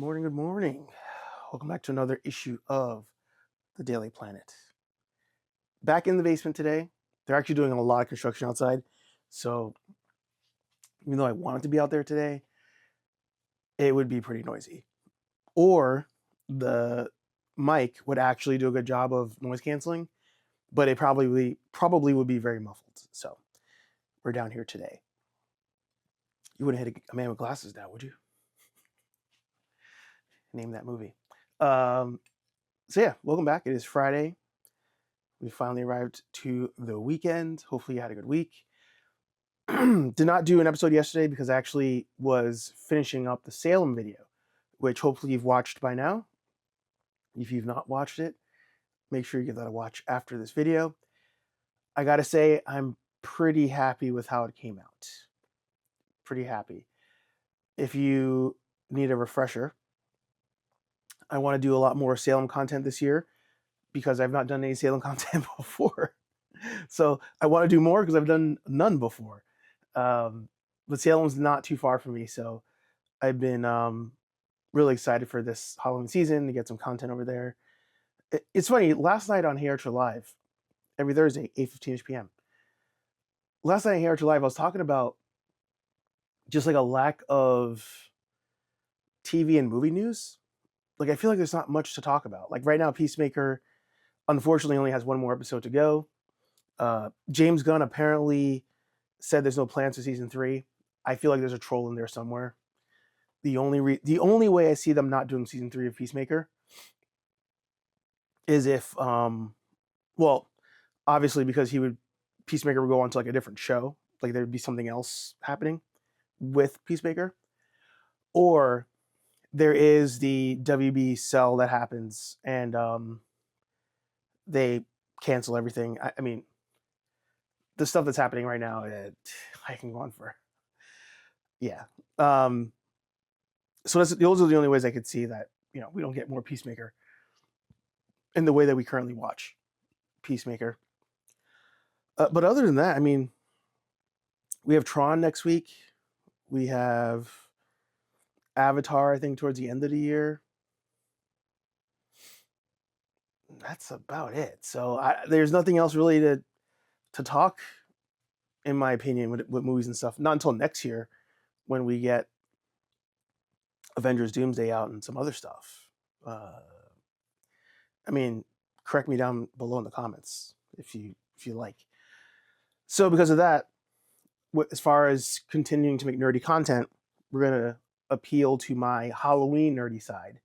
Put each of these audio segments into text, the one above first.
morning, good morning. Welcome back to another issue of the Daily Planet. Back in the basement today. They're actually doing a lot of construction outside. So even though I wanted to be out there today, it would be pretty noisy. Or the mic would actually do a good job of noise canceling, but it probably would be very muffled. So we're down here today. You wouldn't hit a man with glasses down, would you? Name that movie. So yeah, welcome back. It is Friday. We finally arrived to the weekend. Hopefully you had a good week. Did not do an episode yesterday because I actually was finishing up the Salem video, which hopefully you've watched by now. If you've not watched it, make sure you give that a watch after this video. I gotta say, I'm pretty happy with how it came out. Pretty happy. If you need a refresher, I want to do a lot more Salem content this year because I've not done any Salem content before. So I want to do more because I've done none before. But Salem's not too far from me, so I've been really excited for this Halloween season to get some content over there. It's funny, last night on Hey Archer Live, every Thursday, 8:15 p.m. Last night on Hey Archer Live, I was talking about just like a lack of TV and movie news. Like, I feel like there's not much to talk about. Like right now, Peacemaker, unfortunately, only has one more episode to go. James Gunn apparently said there's no plans for season 3. I feel like there's a troll in there somewhere. The only way I see them not doing season 3 of Peacemaker is if, well, obviously because Peacemaker would go on to like a different show, like there'd be something else happening with Peacemaker, or there is the WB sell that happens and they cancel everything. I mean, the stuff that's happening right now, I can go on for, yeah. So those are the only ways I could see that, we don't get more Peacemaker in the way that we currently watch Peacemaker. But other than that, I mean, we have Tron next week. We have Avatar, I think, towards the end of the year. That's about it. So there's nothing else really to talk, in my opinion, with movies and stuff. Not until next year when we get Avengers Doomsday out and some other stuff. I mean, correct me down below in the comments if you like. So because of that, as far as continuing to make nerdy content, we're going to appeal to my Halloween nerdy side.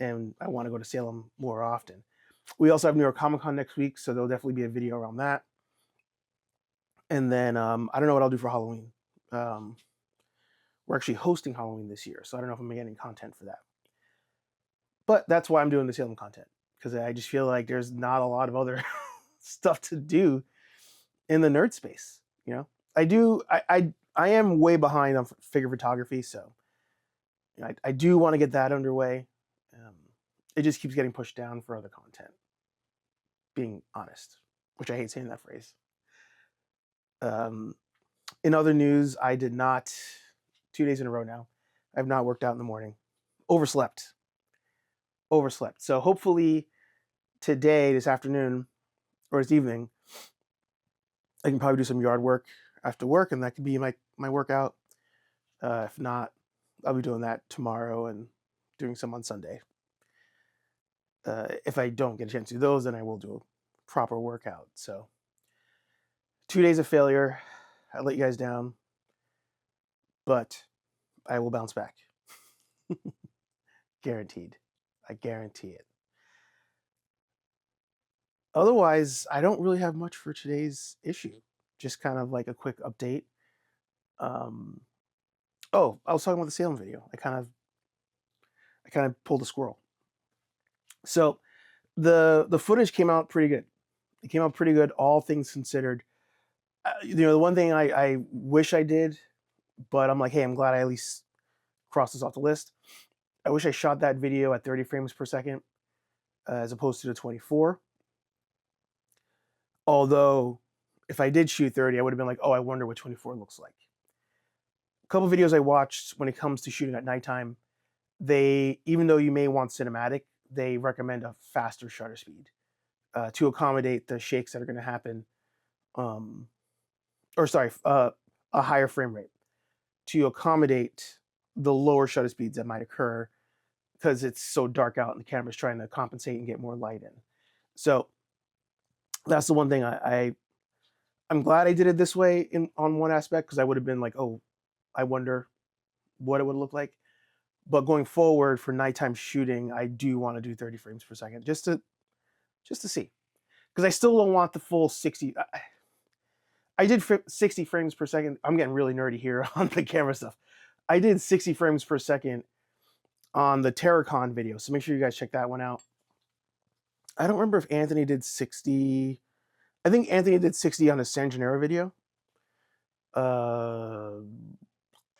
And I want to go to Salem more often. We also have New York Comic Con next week, so there'll definitely be a video around that. And then I don't know what I'll do for Halloween. We're actually hosting Halloween this year, so I don't know if I'm going to get any content for that. But that's why I'm doing the Salem content, because I just feel like there's not a lot of other stuff to do in the nerd space. I am way behind on figure photography, so I do want to get that underway. It just keeps getting pushed down for other content, being honest, which I hate saying that phrase. In other news, I did not, 2 days in a row now, I've not worked out in the morning. Overslept. So hopefully today, this afternoon, or this evening, I can probably do some yard work after work, and that could be my workout. If not, I'll be doing that tomorrow and doing some on Sunday. If I don't get a chance to do those, then I will do a proper workout. So 2 days of failure. I let you guys down, but I will bounce back. Guaranteed. I guarantee it. Otherwise, I don't really have much for today's issue. Just kind of like a quick update. Oh, I was talking about the Salem video. I kind of pulled a squirrel. So the footage came out pretty good. It came out pretty good, all things considered. The one thing I wish I did, but I'm like, hey, I'm glad I at least crossed this off the list. I wish I shot that video at 30 frames per second as opposed to the 24. Although, if I did shoot 30, I would have been like, oh, I wonder what 24 looks like. A couple videos I watched when it comes to shooting at nighttime, even though you may want cinematic, they recommend a faster shutter speed to accommodate the shakes that are going to happen, or sorry, a higher frame rate to accommodate the lower shutter speeds that might occur because it's so dark out and the camera's trying to compensate and get more light in. So that's the one thing I'm glad I did it this way on one aspect, because I would have been like, oh, I wonder what it would look like. But going forward for nighttime shooting, I do want to do 30 frames per second just to see, because I still don't want the full 60. I did 60 frames per second. I'm getting really nerdy here on the camera stuff. I did 60 frames per second on the Terracon video, so make sure you guys check that one out. I don't remember if Anthony did 60. I think Anthony did 60 on his San Gennaro video.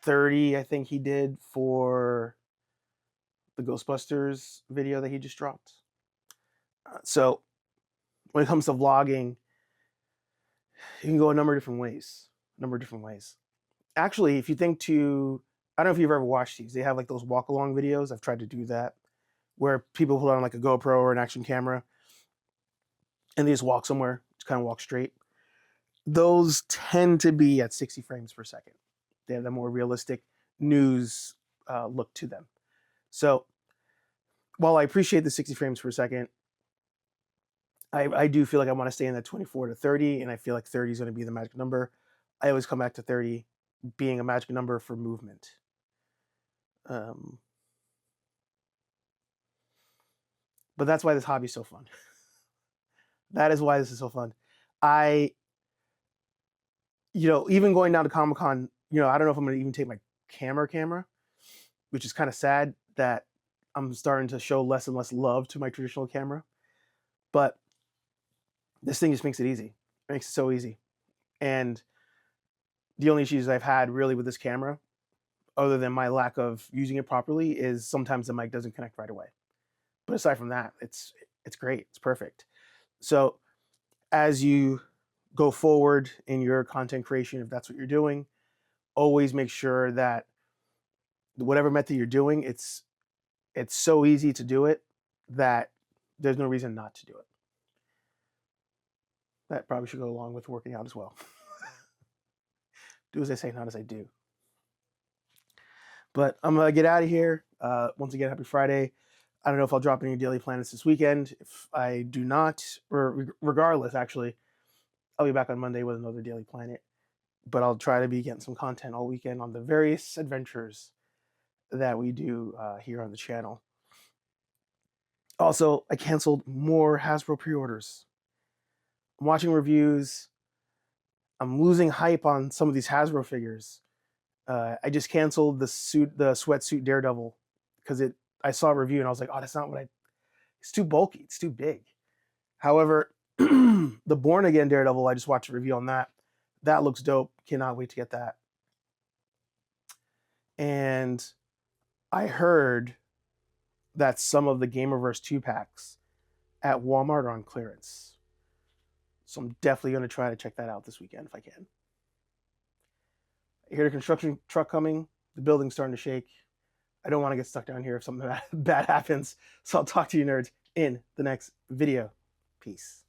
30, I think he did for the Ghostbusters video that he just dropped. So when it comes to vlogging, you can go a number of different ways. Actually, if you think I don't know if you've ever watched these. They have like those walk along videos. I've tried to do that, where people put on like a GoPro or an action camera and they just walk somewhere, just kind of walk straight. Those tend to be at 60 frames per second. They have the more realistic news look to them. So while I appreciate the 60 frames per second, I do feel like I want to stay in that 24 to 30, and I feel like 30 is going to be the magic number. I always come back to 30 being a magic number for movement. But that's why this hobby is so fun. That is why this is so fun. Even going down to Comic-Con, I don't know if I'm going to even take my camera, which is kind of sad that I'm starting to show less and less love to my traditional camera. But this thing just makes it easy. It makes it so easy. And the only issues I've had really with this camera, other than my lack of using it properly, is sometimes the mic doesn't connect right away. But aside from that, it's great. It's perfect. So as you go forward in your content creation, if that's what you're doing, always make sure that whatever method you're doing, it's so easy to do it that there's no reason not to do it. That probably should go along with working out as well. Do as I say, not as I do. But I'm going to get out of here. Once again, happy Friday. I don't know if I'll drop any daily planets this weekend. If I do not, or regardless, actually, I'll be back on Monday with another daily planet. But I'll try to be getting some content all weekend on the various adventures that we do here on the channel. Also, I canceled more Hasbro pre-orders. I'm watching reviews. I'm losing hype on some of these Hasbro figures. I just canceled the sweatsuit Daredevil because I saw a review and I was like, oh, that's not what it's too bulky. It's too big. However, the Born Again Daredevil, I just watched a review on that. That looks dope. Cannot wait to get that. And I heard that some of the Gamerverse 2-packs at Walmart are on clearance. So I'm definitely going to try to check that out this weekend if I can. I hear the construction truck coming. The building's starting to shake. I don't want to get stuck down here if something bad happens. So I'll talk to you nerds in the next video. Peace.